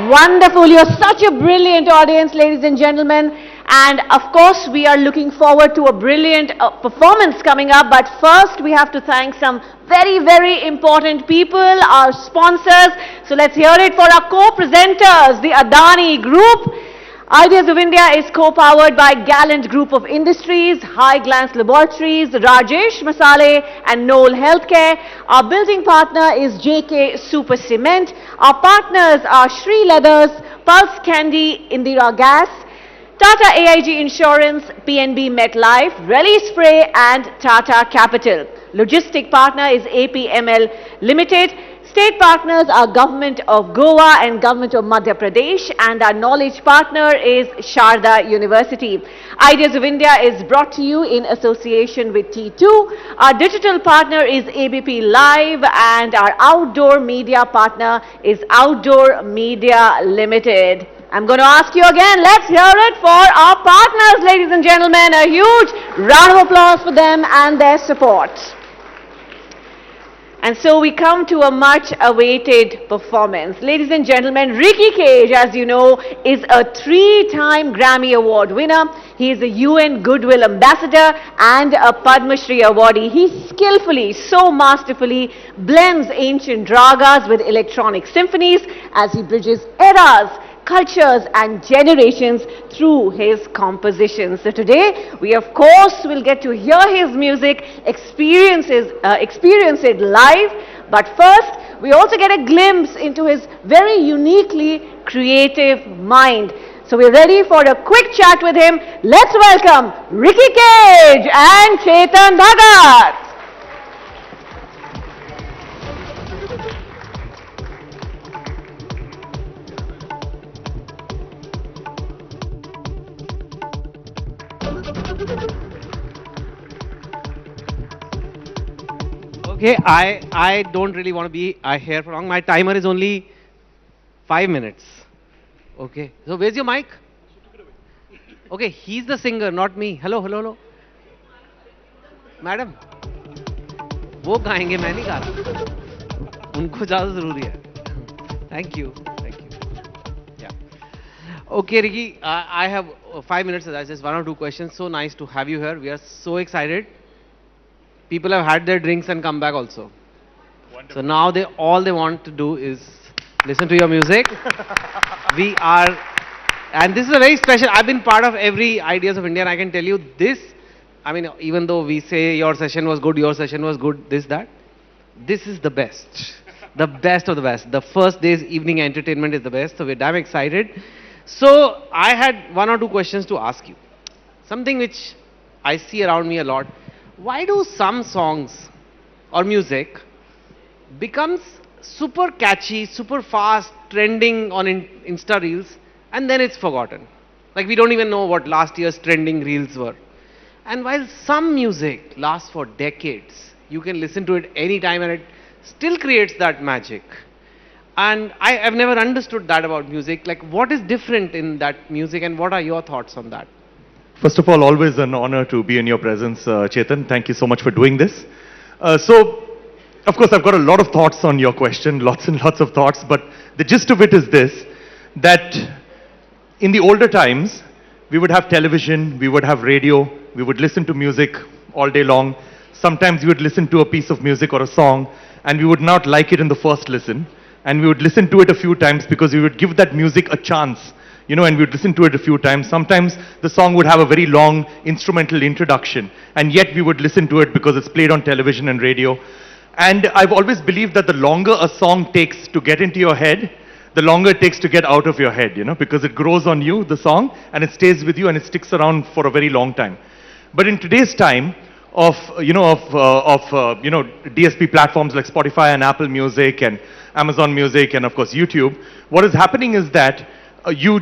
Wonderful. You're such a brilliant audience, ladies and gentlemen. And of course, we are looking forward to a brilliant performance coming up. But first, we have to thank some very, very important people, our sponsors. So let's hear it for our co-presenters, the Adani Group. Ideas of India is co-powered by Gallant Group of Industries, High Glance Laboratories, Rajesh Masale and Knoll Healthcare. Our building partner is JK Super Cement. Our partners are Sri Leathers, Pulse Candy, Indira Gas, Tata AIG Insurance, PNB MetLife, Rally Spray and Tata Capital. Logistic partner is APML Limited. State partners are Government of Goa and Government of Madhya Pradesh, and our knowledge partner is Sharda University. Ideas of India is brought to you in association with T2. Our digital partner is ABP Live, and our outdoor media partner is Outdoor Media Limited. I'm going to ask you again, let's hear it for our partners, ladies and gentlemen. A huge round of applause for them and their support. And so we come to a much-awaited performance. Ladies and gentlemen, Ricky Cage, as you know, is a 3-time Grammy Award winner. He is a UN Goodwill Ambassador and a Padma Shri awardee. He skillfully, so masterfully blends ancient ragas with electronic symphonies as he bridges eras, cultures and generations through his compositions. So today we of course will get to hear his music, experience it live, but first we also get a glimpse into his very uniquely creative mind. So we're ready for a quick chat with him. Let's welcome Ricky Cage and Chetan Bhagat. Okay, I don't really want to be here for long. My timer is only 5 minutes. Okay, so where's your mic? Okay, he's the singer, not me. Hello, hello, hello. Madam, वो गाएंगे मैं नहीं गा रहा. उनको ज़्यादा ज़रूरी है. Thank you, thank you. Yeah. Okay, Ricky, I have 5 minutes. I just 1 or 2 questions. So nice to have you here. We are so excited. People have had their drinks and come back also. Wonderful. So now all they want to do is listen to your music. And this is a very special, I've been part of every Ideas of India, and I can tell you this, I mean, even though we say your session was good, this, that, this is the best. The best of the best. The first day's evening entertainment is the best, so we're damn excited. So I had 1 or 2 questions to ask you. Something which I see around me a lot. Why do some songs or music becomes super catchy, super fast, trending on Insta Reels, and then it's forgotten? Like we don't even know what last year's trending Reels were. And while some music lasts for decades, you can listen to it anytime and it still creates that magic. And I have never understood that about music. Like what is different in that music and what are your thoughts on that? First of all, always an honor to be in your presence, Chetan. Thank you so much for doing this. So, of course, I've got a lot of thoughts on your question, lots and lots of thoughts, but the gist of it is this, that in the older times, we would have television, we would have radio, we would listen to music all day long. Sometimes we would listen to a piece of music or a song, and we would not like it in the first listen, and we would listen to it a few times because we would give that music a chance. You know, and we'd listen to it a few times. Sometimes the song would have a very long instrumental introduction, and yet we would listen to it because it's played on television and radio. And I've always believed that the longer a song takes to get into your head, the longer it takes to get out of your head, you know, because it grows on you, the song, and it stays with you and it sticks around for a very long time. But in today's time of DSP platforms like Spotify and Apple Music and Amazon Music and of course YouTube, what is happening is that you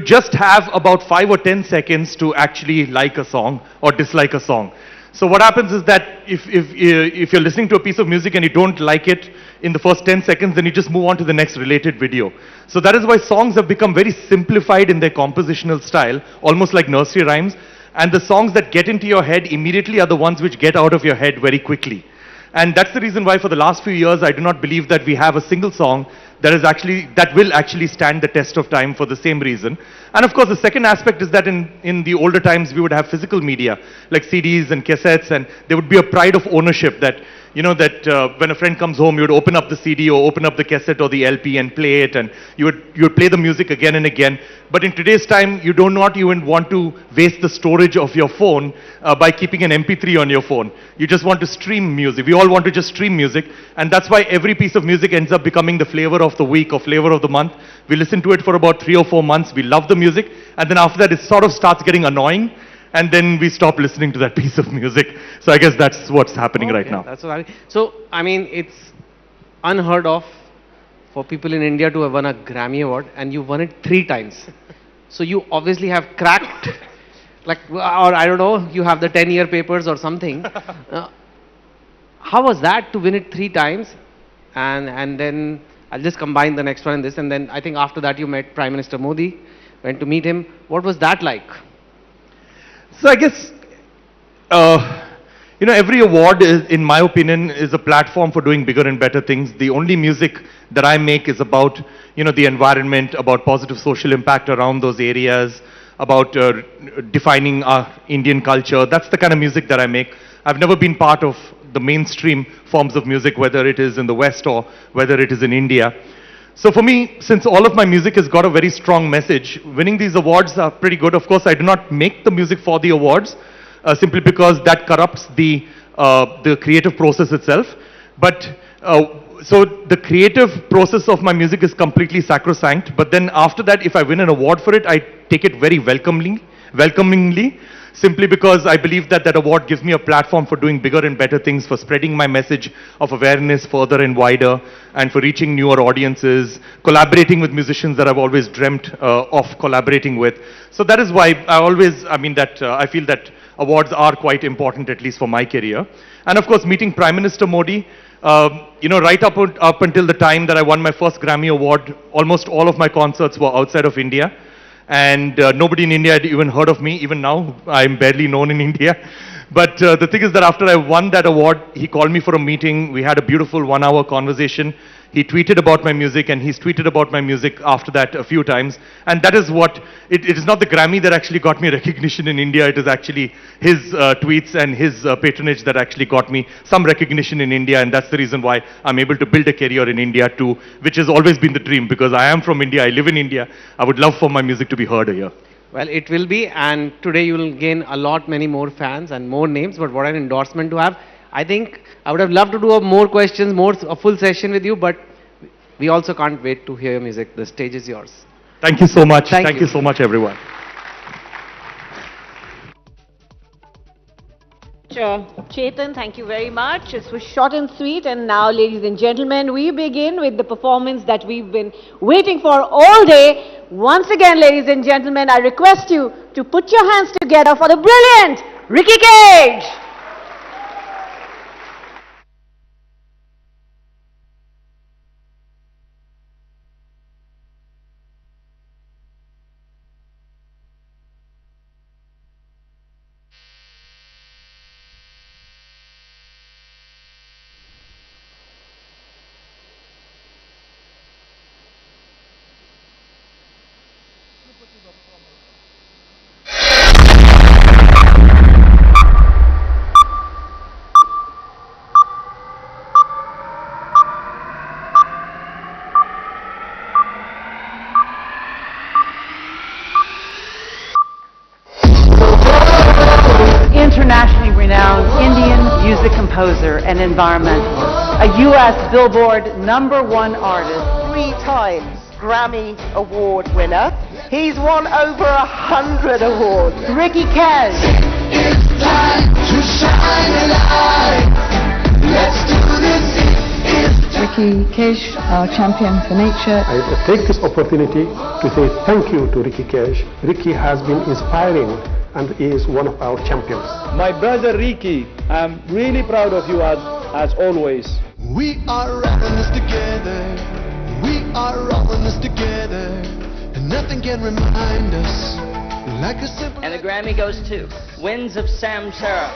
just have about 5 or 10 seconds to actually like a song or dislike a song. So what happens is that if you're listening to a piece of music and you don't like it in the first 10 seconds, then you just move on to the next related video. So that is why songs have become very simplified in their compositional style, almost like nursery rhymes. And the songs that get into your head immediately are the ones which get out of your head very quickly. And that's the reason why for the last few years, I do not believe that we have a single song that will actually stand the test of time for the same reason. And of course, the second aspect is that in the older times, we would have physical media, like CDs and cassettes, and there would be a pride of ownership that, when a friend comes home, you would open up the CD or open up the cassette or the LP and play it, and you would play the music again and again. But in today's time, you do not even want to waste the storage of your phone by keeping an MP3 on your phone. You just want to stream music. We all want to just stream music, and that's why every piece of music ends up becoming the flavor of the week or flavor of the month. We listen to it for about 3 or 4 months. We love the music, and then after that, it sort of starts getting annoying. And then we stop listening to that piece of music. So I guess that's what's happening right now. That's what I mean. So, I mean, it's unheard of for people in India to have won a Grammy Award, and you won it 3 times. So you obviously have cracked, or I don't know, you have the 10-year papers or something. How was that to win it 3 times? And then I'll just combine the next one and this, and then I think after that you met Prime Minister Modi, went to meet him. What was that like? So I guess, every award, in my opinion, is a platform for doing bigger and better things. The only music that I make is about, the environment, about positive social impact around those areas, about defining our Indian culture. That's the kind of music that I make. I've never been part of the mainstream forms of music, whether it is in the West or whether it is in India. So for me, since all of my music has got a very strong message, winning these awards are pretty good. Of course, I do not make the music for the awards, simply because that corrupts the creative process itself. But so the creative process of my music is completely sacrosanct. But then after that, if I win an award for it, I take it very welcomingly, simply because I believe that that award gives me a platform for doing bigger and better things, for spreading my message of awareness further and wider, and for reaching newer audiences, collaborating with musicians that I've always dreamt of collaborating with. So that is why I feel that awards are quite important, at least for my career. And of course, meeting Prime Minister Modi, right up until the time that I won my first Grammy Award, almost all of my concerts were outside of India. And nobody in India had even heard of me. Even now, I'm barely known in India. But the thing is that after I won that award, he called me for a meeting. We had a beautiful 1-hour conversation. He tweeted about my music, and he's tweeted about my music after that a few times. And that is what, it is not the Grammy that actually got me recognition in India. It is actually his tweets and his patronage that actually got me some recognition in India. And that's the reason why I'm able to build a career in India too, which has always been the dream, because I am from India, I live in India. I would love for my music to be heard here. Well, it will be, and today you will gain many more fans and more names, but what an endorsement to have. I think I would have loved to do more questions, a full session with you, but we also can't wait to hear your music. The stage is yours. Thank you so much. Thank you so much, everyone. Chetan, thank you very much. It was short and sweet. And now, ladies and gentlemen, we begin with the performance that we've been waiting for all day. Once again, ladies and gentlemen, I request you to put your hands together for the brilliant Ricky Cage. Internationally renowned Indian music composer and environmentalist, a U.S. Billboard #1 artist, 3 times Grammy Award winner. He's won over 100 awards. Ricky Cage. It's time to shine a light. Let's do this. Ricky Cage, our champion for nature. I take this opportunity to say thank you to Ricky Cage. Ricky has been inspiring and is one of our champions. My brother Ricky, I'm really proud of you as always. We are running this together. We are rolling this together. And nothing can remind us like a simple... And the Grammy goes to Winds of Samsara.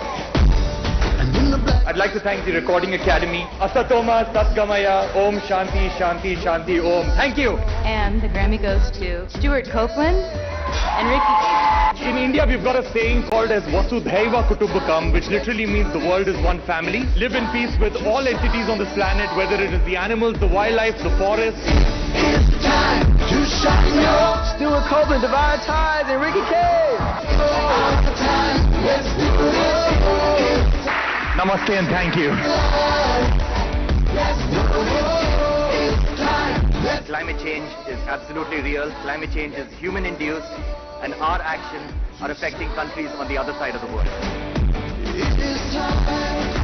And in I'd like to thank the Recording Academy. Asatoma Satgamaya Om Shanti Shanti Shanti Om. Thank you. And the Grammy goes to Stuart Copeland and Ricky Cage. In India, we've got a saying called as Vasudhaiva Kutumbakam, which literally means the world is one family. Live in peace with all entities on this planet, whether it is the animals, the wildlife, the forest. It's time to shine your Stuart Copeland, Divine Ties, and Ricky Cage. Let's do it. Namaste and thank you. Climate change is absolutely real. Climate change is human-induced, and our actions are affecting countries on the other side of the world.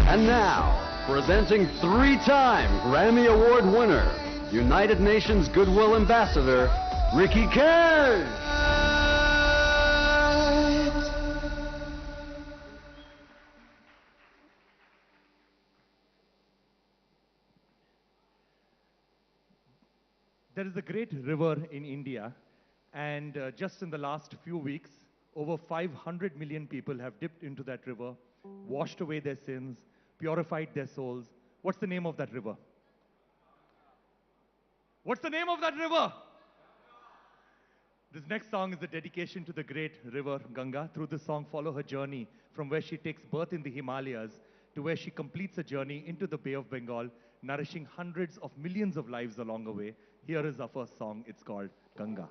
And now, presenting three-time Grammy Award winner, United Nations Goodwill Ambassador, Ricky Cage. There is a great river in India, and just in the last few weeks, over 500 million people have dipped into that river, washed away their sins, purified their souls. What's the name of that river? What's the name of that river? This next song is a dedication to the great river Ganga. Through this song, follow her journey from where she takes birth in the Himalayas to where she completes a journey into the Bay of Bengal, nourishing hundreds of millions of lives along the way. Here is our first song. It's called Ganga.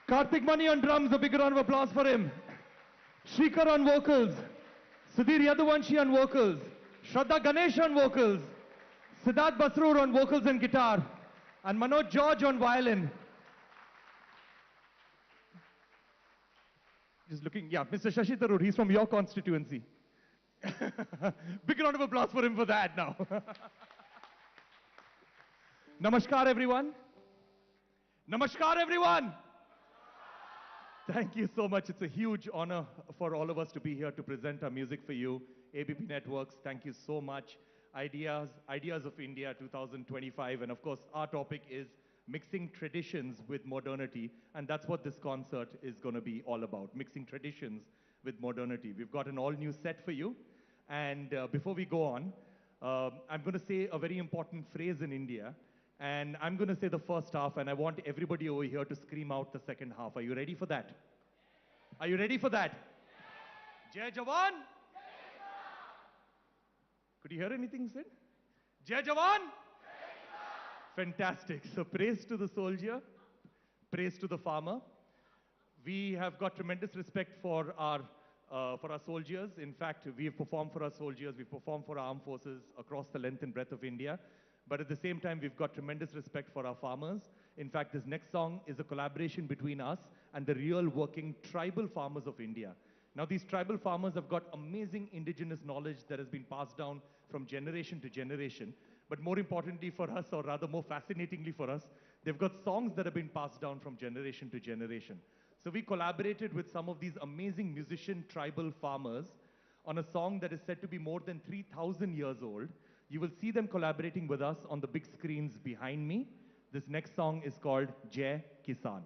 Karthik Mani on drums, a big round of applause for him. Shrikar on vocals. Sudhir Yaduvanshi on vocals. Shraddha Ganesh on vocals. Siddharth Basroor on vocals and guitar. And Manoj George on violin. Just looking, yeah, Mr. Shashi Tharoor, he's from your constituency. Big round of applause for him for that now. Namaskar everyone. Namaskar everyone. Thank you so much. It's a huge honor for all of us to be here to present our music for you. ABP Networks, thank you so much. Ideas of India 2025. And of course, our topic is mixing traditions with modernity. And that's what this concert is going to be all about, mixing traditions with modernity. We've got an all-new set for you. And before we go on, I'm going to say a very important phrase in India. And I'm going to say the first half, and I want everybody over here to scream out the second half. Are you ready for that? Are you ready for that? Jai Jawan! Could you hear anything said? Jai Jawan! Fantastic. So praise to the soldier, praise to the farmer. We have got tremendous respect for our soldiers. In fact, we have performed for our soldiers, we've performed for our armed forces across the length and breadth of India. But at the same time, we've got tremendous respect for our farmers. In fact, this next song is a collaboration between us and the real working tribal farmers of India. Now, these tribal farmers have got amazing indigenous knowledge that has been passed down from generation to generation. But more importantly for us, or rather more fascinatingly for us, they've got songs that have been passed down from generation to generation. So we collaborated with some of these amazing musician tribal farmers on a song that is said to be more than 3,000 years old. You will see them collaborating with us on the big screens behind me. This next song is called Jai Kisan.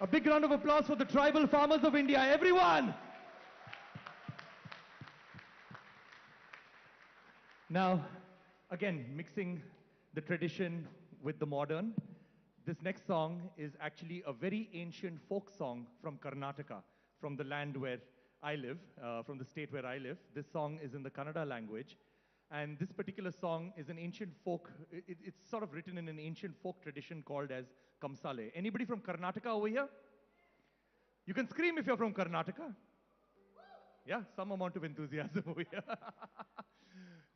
A big round of applause for the tribal farmers of India. Everyone, Now, again, mixing the tradition with the modern, this next song is actually a very ancient folk song from Karnataka, from the land where I live, from the state where I live. This song is in the Kannada language. And this particular song is an ancient folk, it's sort of written in an ancient folk tradition called as Kamsale. Anybody from Karnataka over here? You can scream if you're from Karnataka. Yeah, some amount of enthusiasm over here.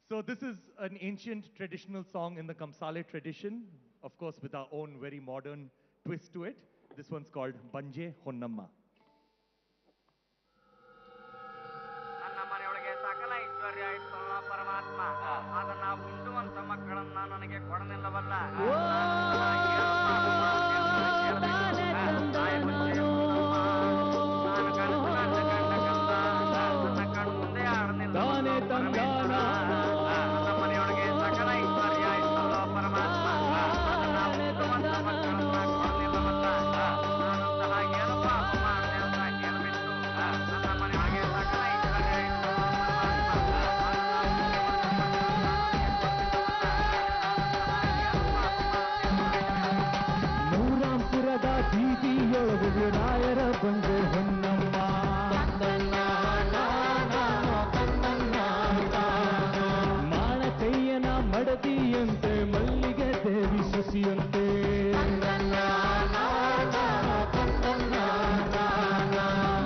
So this is an ancient traditional song in the Kamsale tradition, of course with our own very modern twist to it. This one's called Banje Honnamma. ನನ್ನ ಮನೆಯೊಳಗೆ ಸಕಲ ಐಶ್ವರ್ಯ ಇತ್ತಲ್ಲ ಪರಮಾತ್ಮ ಅದನ್ನ ಉಂಟುವಂತ ಮಕ್ಕಳನ್ನ ನನಗೆ ಕೊಡನಿಲ್ಲವಲ್ಲ ನಾನು ಕನಸು ನನ್ನ ಕಣ್ಣು ಮುಂದೆ ಆಡನಿಲ್ಲ ನನ್ನ ಮನೆಯೊಳಗೆ ಸಕಲ ಐಶ್ವರ್ಯ ಇತ್ತಲ್ಲ ಪರಮಾತ್ಮ ಅದನ್ನ ಉಂಟುವಂತ ಮಕ್ಕಳನ್ನ ಕೊಡನಿಲ್ಲವಲ್ಲ ನಾನಂತಹ ಏನು ಪಾಪ ಮಾಡಿದೆ ಅಂತ ಕೇಳಬಿಟ್ಟು ನನ್ನ ಮನೆಯೊಳಗೆ ಸಕಲ ನೂರಾಂಪುರದ ಬೀದಿಯೊಳಗೆ ರಾಯರ ಬಂದೆ ಹೊನ್ನಮ್ಮ ಮಾಣಕಯ್ಯನ ಮಡದಿಯಂತೆ ಮಲ್ಲಿಗೆ ದೇವಿ ಸಸಿಯಂತೆ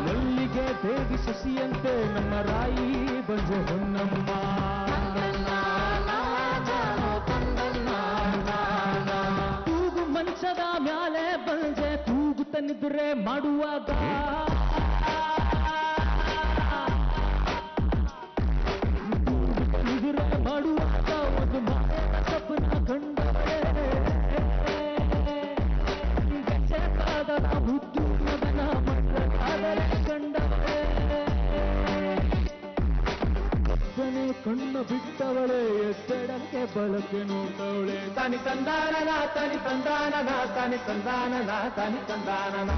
ಮಲ್ಲಿಗೆ ದೇವಿ ಸಸಿಯಂತೆ ನಮ್ಮ ರಾಯಿ ಬಂದೆ ಹೊನ್ನಮ್ಮ ತೂಗು ಮಂಚದ ಮ್ಯಾಲೆ ಬಂದೆ ತೂಗು ತನ್ನಿದ್ರೆ ಮಾಡುವಾಗ ತನ್ನಿದ್ರೆ ಮಾಡುವಾಗ ಒಂದು ಸಪನ ಕಂಡರೆ ಗೆಜ್ಜೆಕಾದನ ಮುದ್ದು ಮಗನ ಮಕ್ಕಳಾದರೆ ಕಂಡರೆ ಕಪ್ಪನೆ ಕಣ್ಣ ಬಿಟ್ಟವಳೆ ಎತ್ತಡಕ್ಕೆ ಬಳಕೆ ನೋಡ್ತವಳೆ ತನಿ ತಂದಾನನ ತನಿ ತಂದಾನನ ತನಿ ತಂದಾನನ ತನಿ ತಂದಾನನ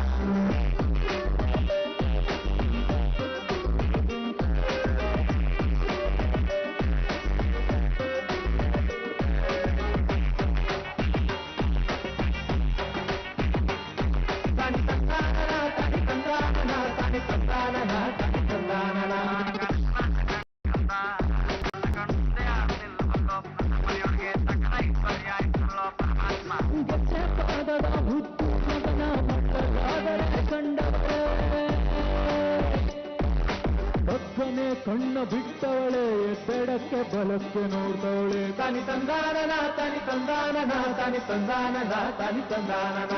ಕಣ್ಣ ಬಿಟ್ಟವಳೆ ಎತ್ತಡಕ್ಕೆ ಬಲಕ್ಕೆ ನೋಡ್ತವಳೆ ತನಿ ತಂದಾನನ ತನಿ ತಂದಾನನ ತನಿ ತಂದಾನನ ತನಿ ತಂದಾನನ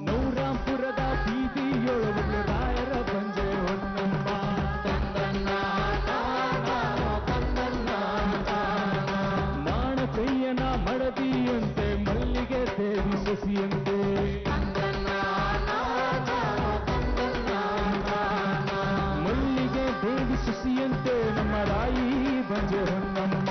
ನೂರಾಂಪುರದ ಬೀದಿಯೊಳಗೆ ರಾಯರ ಬಂಜೆ ಹೊನ್ನಮ್ಮ ಮಾಣಕಯ್ಯನ ಮಡದಿಯಂತೆ ಮಲ್ಲಿಗೆ ದೇವಿ ಸಸಿಯಂತೆ ಮಲ್ಲಿಗೆ ದೇವಿ ಸಸಿಯಂತೆ ನಮ್ಮ ರಾಯಿ ಬಂಜೆ Honnamma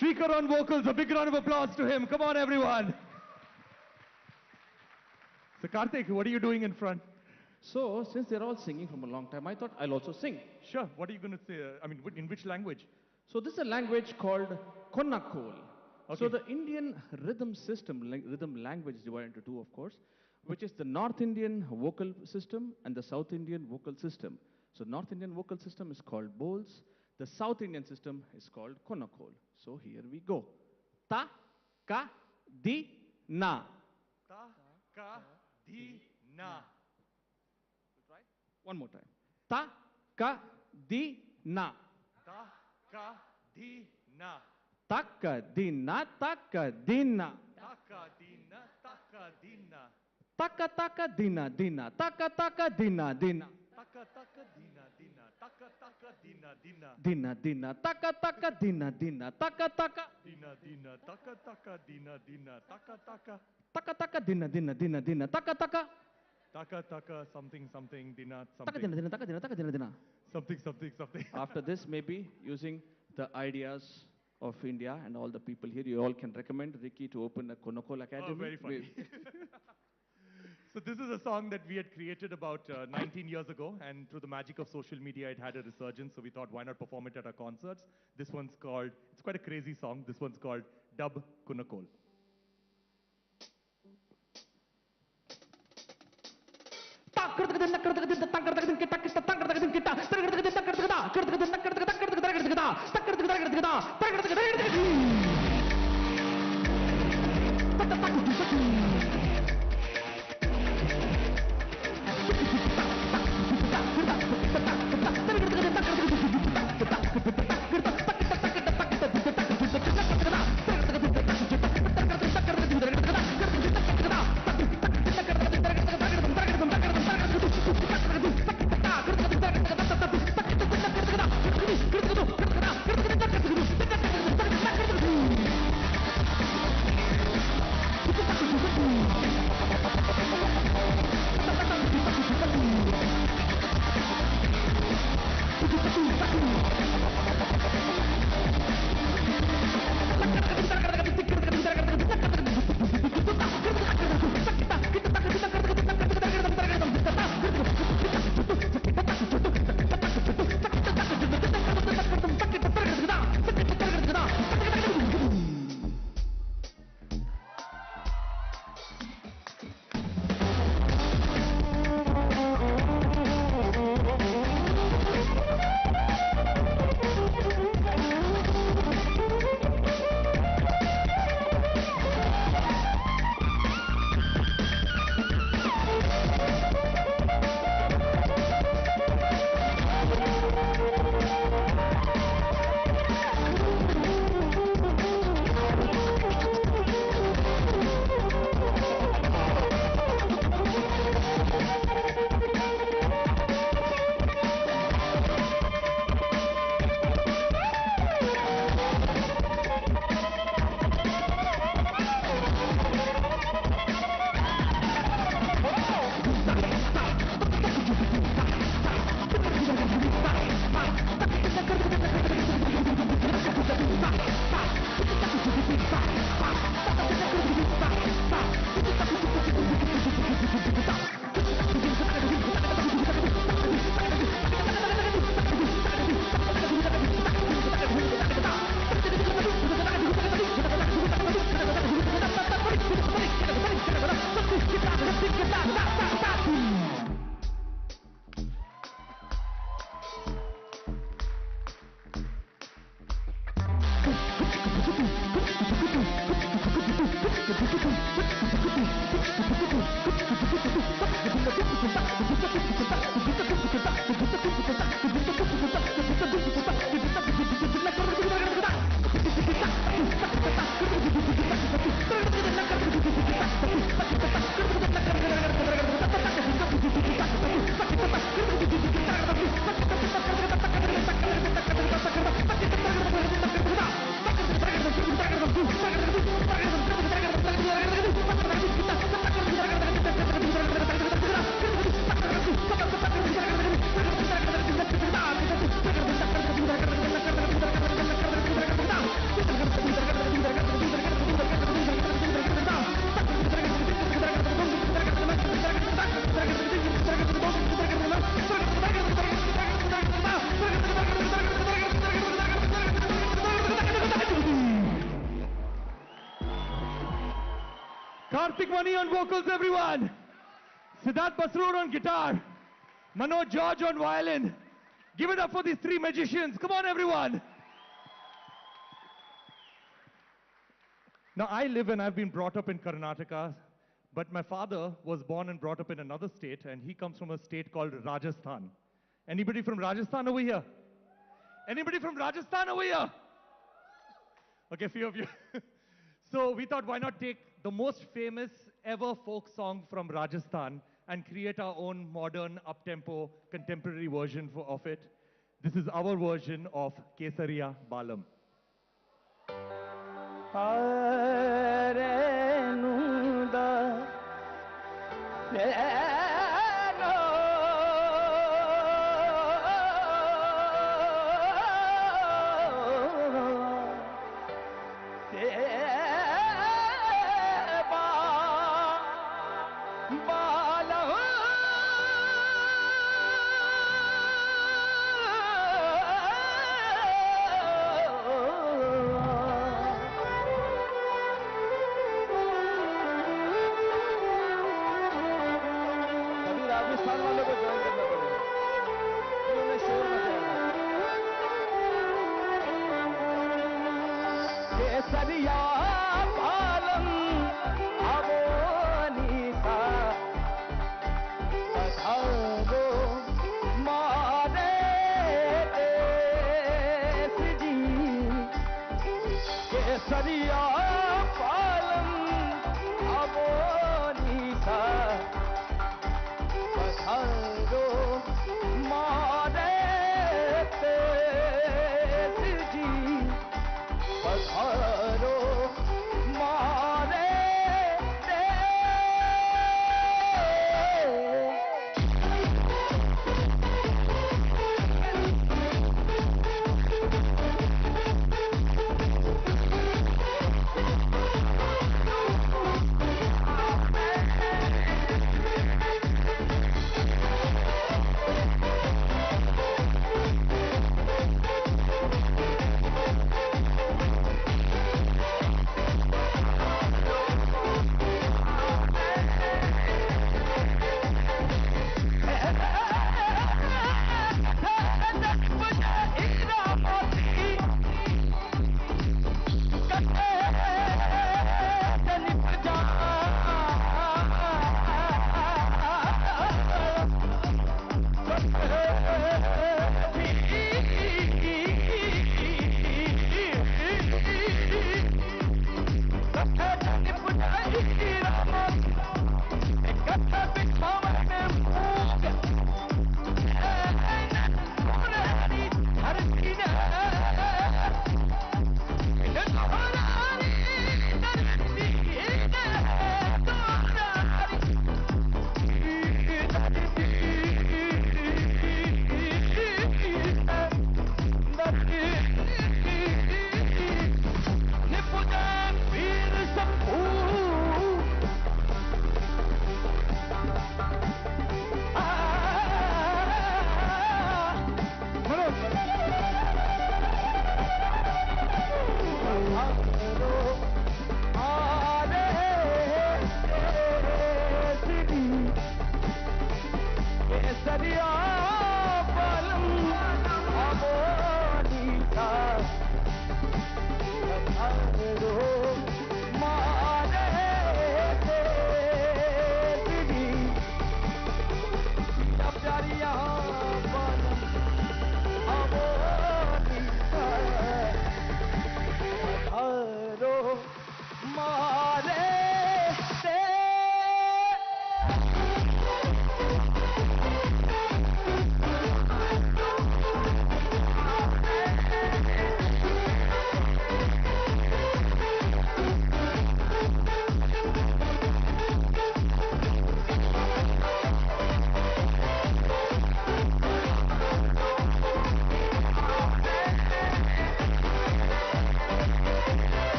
Shrikar on vocals, a big round of applause to him. Come on, everyone. So Karthik, what are you doing in front? So, since they're all singing from a long time, I thought I'll also sing. Sure. What are you going to say? I mean, in which language? So, this is a language called Konakol. Okay. So, the Indian rhythm system, rhythm language is divided into two, of course, which is the North Indian vocal system and the South Indian vocal system. So, North Indian vocal system is called Bols. The South Indian system is called Konakol. So, here we go. Ta, ka, di, na. Ta, ka, di, na. Right? One more time. Ta, ka, di, na. Ta, ka, di, na. Taka, di, na, taka, di, na. Taka, di, na, taka, di, na. Taka, taka, dina, dina. Taka, taka, dina, dina. Taka, taka, dina, dina. Taka, taka, dina, dina. Dina, dina. Taka, taka, dina, dina. Taka, taka. Dina, dina. Taka, taka, dina, dina. Taka, taka. Taka, taka, dina, dina, dina, dina. Taka, taka. Taka, taka, something, something, dina, Taka, something. dina, dina, taka, dina, taka, dina, dina. Something, something, something. After this, maybe using the ideas of India and all the people here, you all can recommend Ricky to open a Konakol Academy. Oh, very funny. So this is a song that we had created about 19 years ago, and through the magic of social media, it had a resurgence, so we thought, why not perform it at our concerts? This one's called, it's quite a crazy song, this one's called Dub Konakol. Karthik Mani on vocals, everyone. Siddharth Basroor on guitar. Manoj George on violin. Give it up for these three magicians. Come on, everyone. Now, I live and I've been brought up in Karnataka, but my father was born and brought up in another state, and he comes from a state called Rajasthan. Anybody from Rajasthan over here? Anybody from Rajasthan over here? Okay, few of you. So we thought, why not take the most famous ever folk song from Rajasthan and create our own modern, up-tempo, contemporary version of it. This is our version of Kesariya Balam.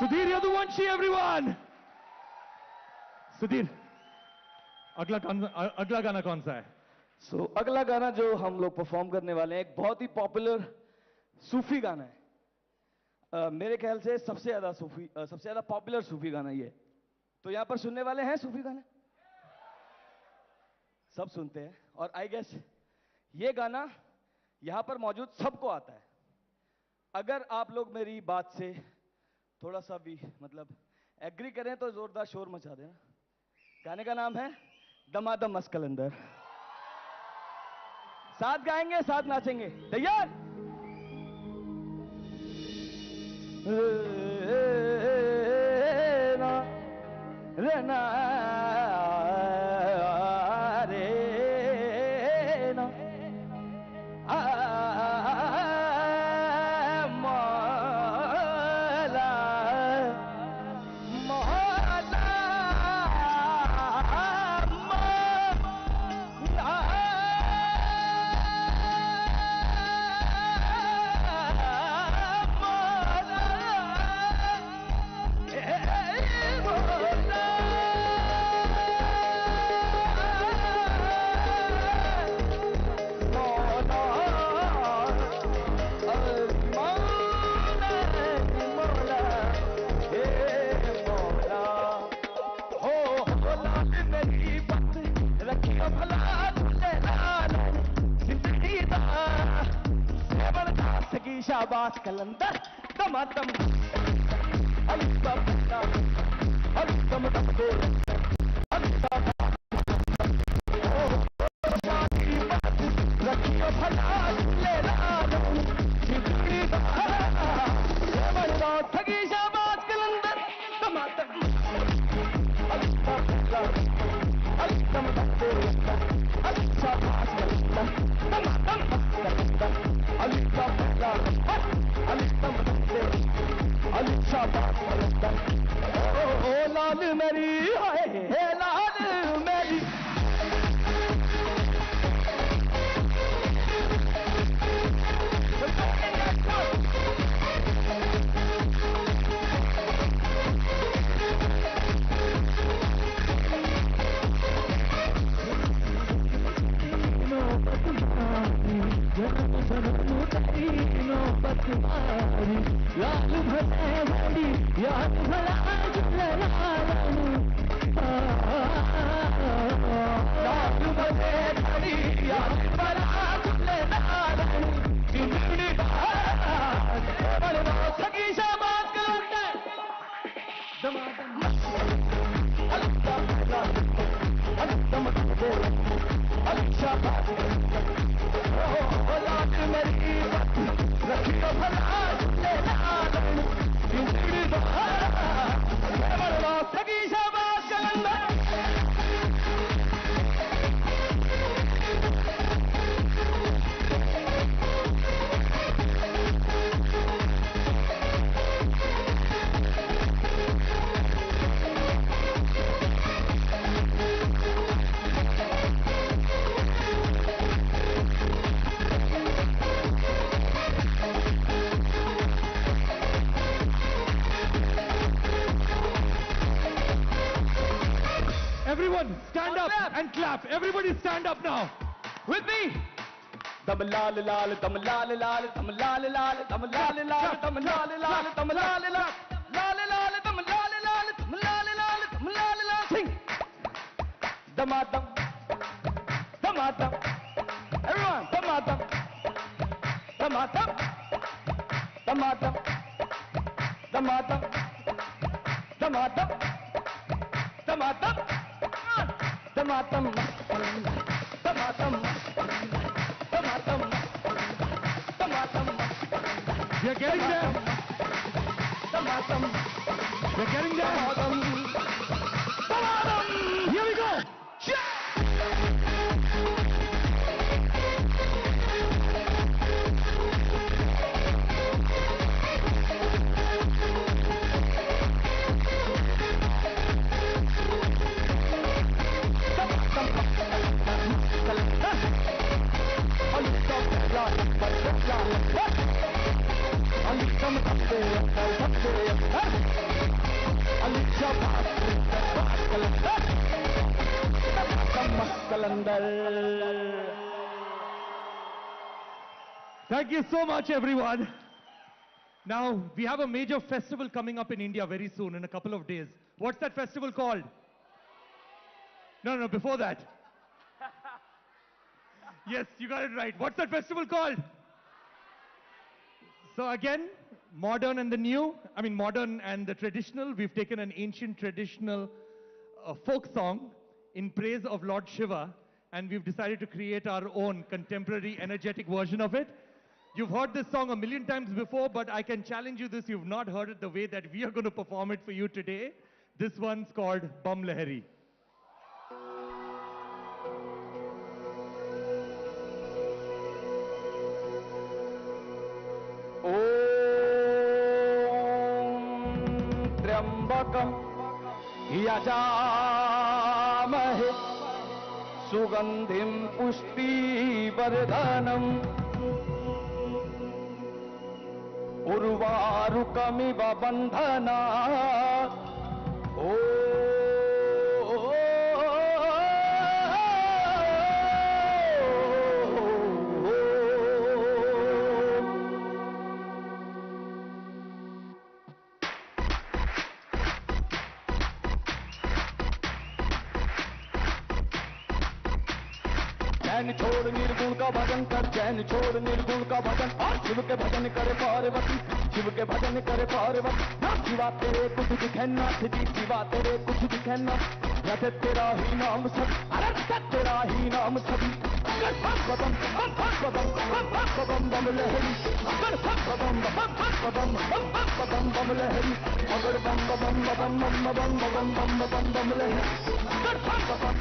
Sudhir Yaduvanshi, everyone! Sudhir, अगला गाना कौन सा है? सो अगला गाना जो हम लोग परफॉर्म करने वाले हैं एक बहुत ही पॉपुलर सूफी गाना है। मेरे ख्याल से सबसे ज्यादा पॉपुलर सूफी गाना ये है। तो यहां पर सुनने वाले हैं सूफी गाने? सब सुनते हैं और आई गेस ये गाना यहां पर मौजूद सबको आता है। अगर आप लोग मेरी बात से थोड़ा सा भी मतलब एग्री करें तो जोरदार शोर मचा देना। गाने का नाम है दमादम मस्त कलंदर। साथ गाएंगे, साथ नाचेंगे। तैयार? रे ना रे ना मौला मौला शाबाश कलंदर दमादम अलिदम अलिदम दम दो अलिदम रखियो भला ले लालो जिंदगी दा बड़ा ठगी शाबाश कलंदर दमादम अलिदम अलिदम दम दो शाबाश कलंदर दमादम अलिदम ओ लाल मेरी है लाल मेरी लाल भले बड़ी याद भला लाल भले बड़ी याद भला जिंदगी बड़ा सगी शाबाश कलंदर दमादम अलिदम शाबाश लाल मेरी रखियो भला सगी शाबाश कलंदर Everyone, stand up and clap. Everybody stand up now. With me. Dam lal lal, dam lal lal, dam lal lal, dam lal lal, dam lal lal, dam lal lal, lal lal, dam lal lal, dam lal lal, dam lal lal. Sing. Damadam, damadam. Everyone, damadam, damadam, damadam, damadam, damadam, damadam. Damatam, damatam, damatam, damatam. We are getting there. Damatam. We are getting there. Damatam. Damatam. Here we go. Come Thank you so much, everyone. Now, we have a major festival coming up in India very soon, in a couple of days. What's that festival called? No, before that. Yes, you got it right. What's that festival called? So again, modern and the new, modern and the traditional. We've taken an ancient traditional folk song in praise of Lord Shiva, and we've decided to create our own contemporary, energetic version of it. You've heard this song a million times before, but I can challenge you this, you've not heard it the way that we are going to perform it for you today. This one's called Bam Lahari. त्र्यंबकम यजामहे सुगंधिम पुष्टिवर्धनम उर्वारुकमिव बन्धनात् चैन छोड़ निर्गुण का भजन कर, चैन छोड़ निर्गुण का भजन, और शिव के भजन करे पार्वती, शिव के भजन करे पार्वती। ना शिवा तेरे कुछ दिखे ना जी, शिवा तेरे कुछ दिखे ना, रथ तेरा ही नाम सब, अरे रथ तेरा ही नाम सभी। अगर बम बम बम बम बम बम लहरी, अगर बम बम बम बम बम लहरी, अगर बम बम बम बम बम लहरी, अगर बम बम लहरी।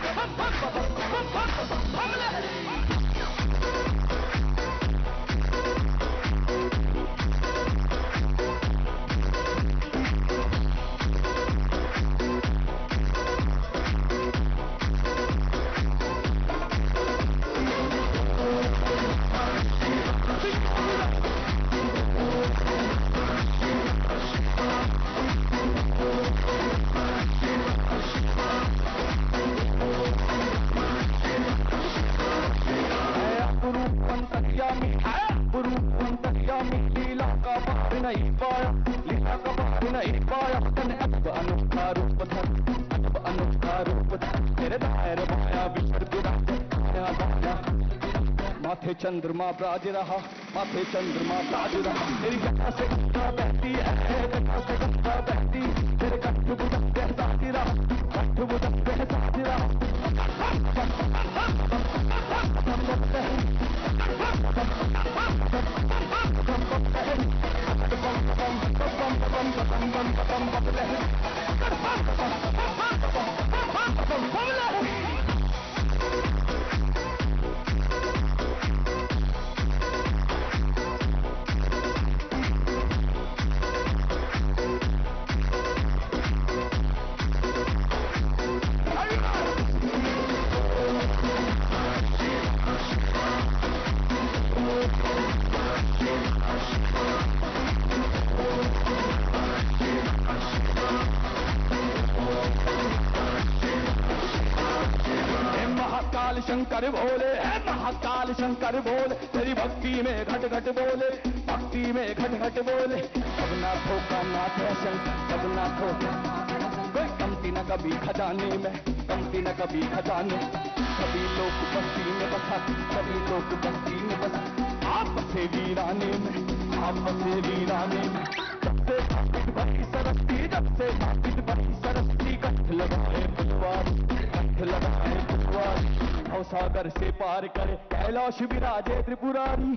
माथे चंद्रमा ब्राज रहा, माथे चंद्रमा ब्राज रहा, तेरी जटा से गंगा बहती है, जटा से गंगा बहती, तेरे कंठ बुदन बहती रहा, कंठ बुदन बहती रहा। शंकर बोले, है महाकाल शंकर बोले, तेरी भक्ति में घट घट बोले, भक्ति में घट घट बोले। सब नाथों का नाथ है शंकर, सब नाथों का कोई कमती न कभी खजाने में, कमती न कभी खजाने। सभी लोग बस्ती में बसा, सभी लोग बस्ती में बसा, आप से वीराने में, आप से वीराने में। जब से स्थापित बड़ी सरस्वती, जब से स्थापित बड़ी सरस्वती, कंठ लगाए पुजवारी, कंठ लगाए पुजवारी। सागर से पार करे कैलाश विराजे त्रिपुरारी।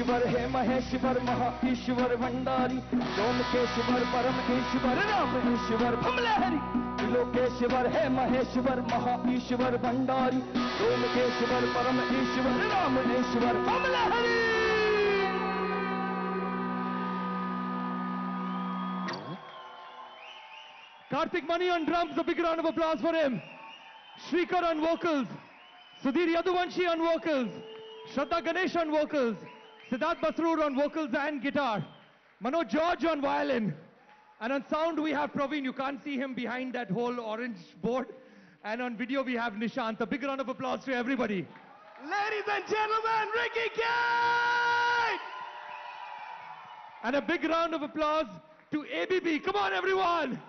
लोकेश्वर हे महेश्वर महाईश्वर भंडारी सोमकेश्वर परम ईश्वर राम ईश्वर भमलहरी लोकेश्वर हे महेश्वर महाईश्वर भंडारी सोमकेश्वर परम ईश्वर राम ईश्वर भमलहरी Karthik Mani on drums, a big round of applause for him. Shrikar on vocals, Sudhir Yaduvanshi on vocals, Shraddha Ganesh on vocals, Siddharth Basroor on vocals and guitar, Manoj George on violin, and on sound we have Praveen. You can't see him behind that whole orange board. And on video we have Nishant. A big round of applause to everybody. Ladies and gentlemen, Ricky Kane! And a big round of applause to ABB. Come on, everyone!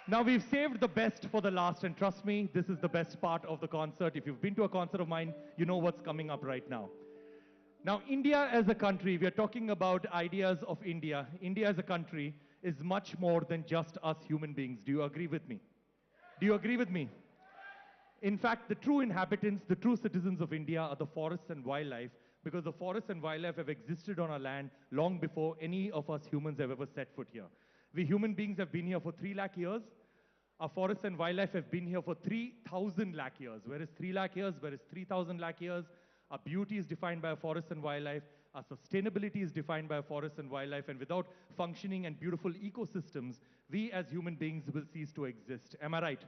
Now, we've saved the best for the last, and trust me, this is the best part of the concert. If you've been to a concert of mine, you know what's coming up right now. Now, India as a country, we are talking about ideas of India. India as a country is much more than just us human beings. Do you agree with me? Do you agree with me? In fact, the true inhabitants, the true citizens of India are the forests and wildlife, because the forests and wildlife have existed on our land long before any of us humans have ever set foot here. We human beings have been here for 3 lakh years. Our forests and wildlife have been here for 3,000 lakh years. Where is 3 lakh years? Where is 3,000 lakh years? Our beauty is defined by our forests and wildlife. Our sustainability is defined by our forests and wildlife. And without functioning and beautiful ecosystems, we as human beings will cease to exist. Am I right?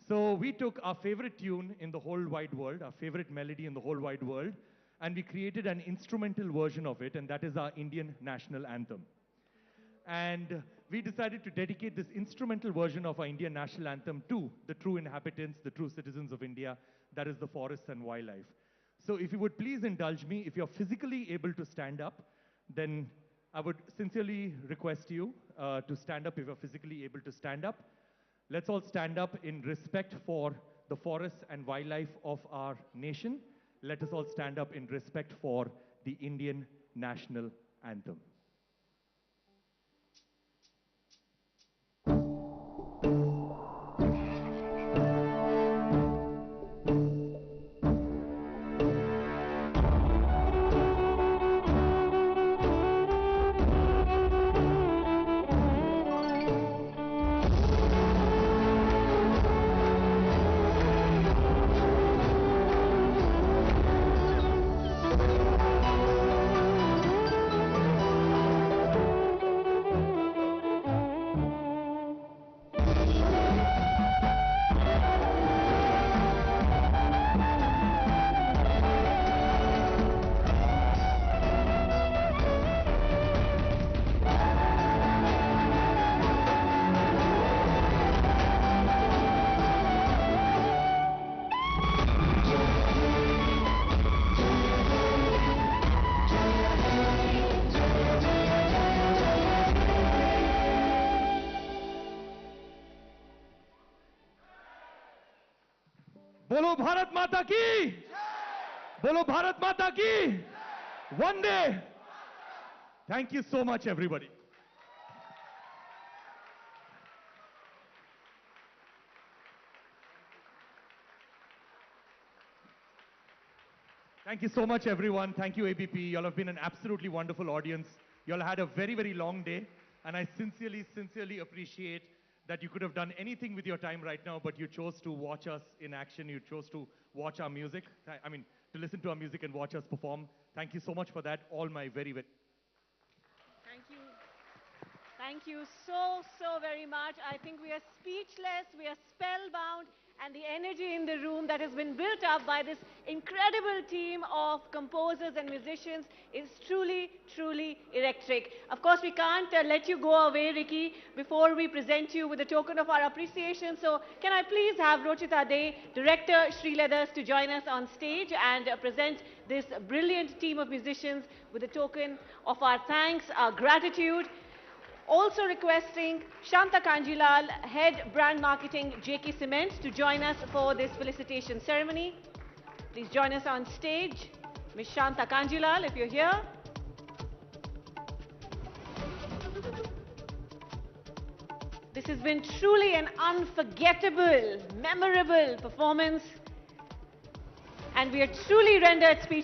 So we took our favorite tune in the whole wide world, our favorite melody in the whole wide world, and we created an instrumental version of it, and that is our Indian national anthem. And we decided to dedicate this instrumental version of our Indian national anthem to the true inhabitants, the true citizens of India, that is the forests and wildlife. So if you would please indulge me, if you're physically able to stand up, then I would sincerely request you to stand up if you're physically able to stand up. Let's all stand up in respect for the forests and wildlife of our nation. Let us all stand up in respect for the Indian national anthem. बोलो भारत माता की, बोलो भारत माता की, Vande. Thank you so much, everybody. Thank you so much, everyone. Thank you, ABP. You all have been an absolutely wonderful audience. You all had a very, very long day, and I sincerely, sincerely appreciate that you could have done anything with your time right now, but you chose to watch us in action. You chose to watch our music. I mean, to listen to our music and watch us perform. Thank you so much for that. All my very, very... Thank you. Thank you so, so very much. I think we are speechless, we are spellbound, and the energy in the room that has been built up by this incredible team of composers and musicians is truly, truly electric. Of course, we can't let you go away, Ricky, before we present you with a token of our appreciation. So can I please have Rochita Dey, Director Srileathers, to join us on stage and present this brilliant team of musicians with a token of our thanks, our gratitude. Also requesting Shanta Kanjilal, Head Brand Marketing, JK Cement, to join us for this felicitation ceremony. Please join us on stage. Ms. Shanta Kanjilal, if you're here. This has been truly an unforgettable, memorable performance. And and we are truly rendered speechless.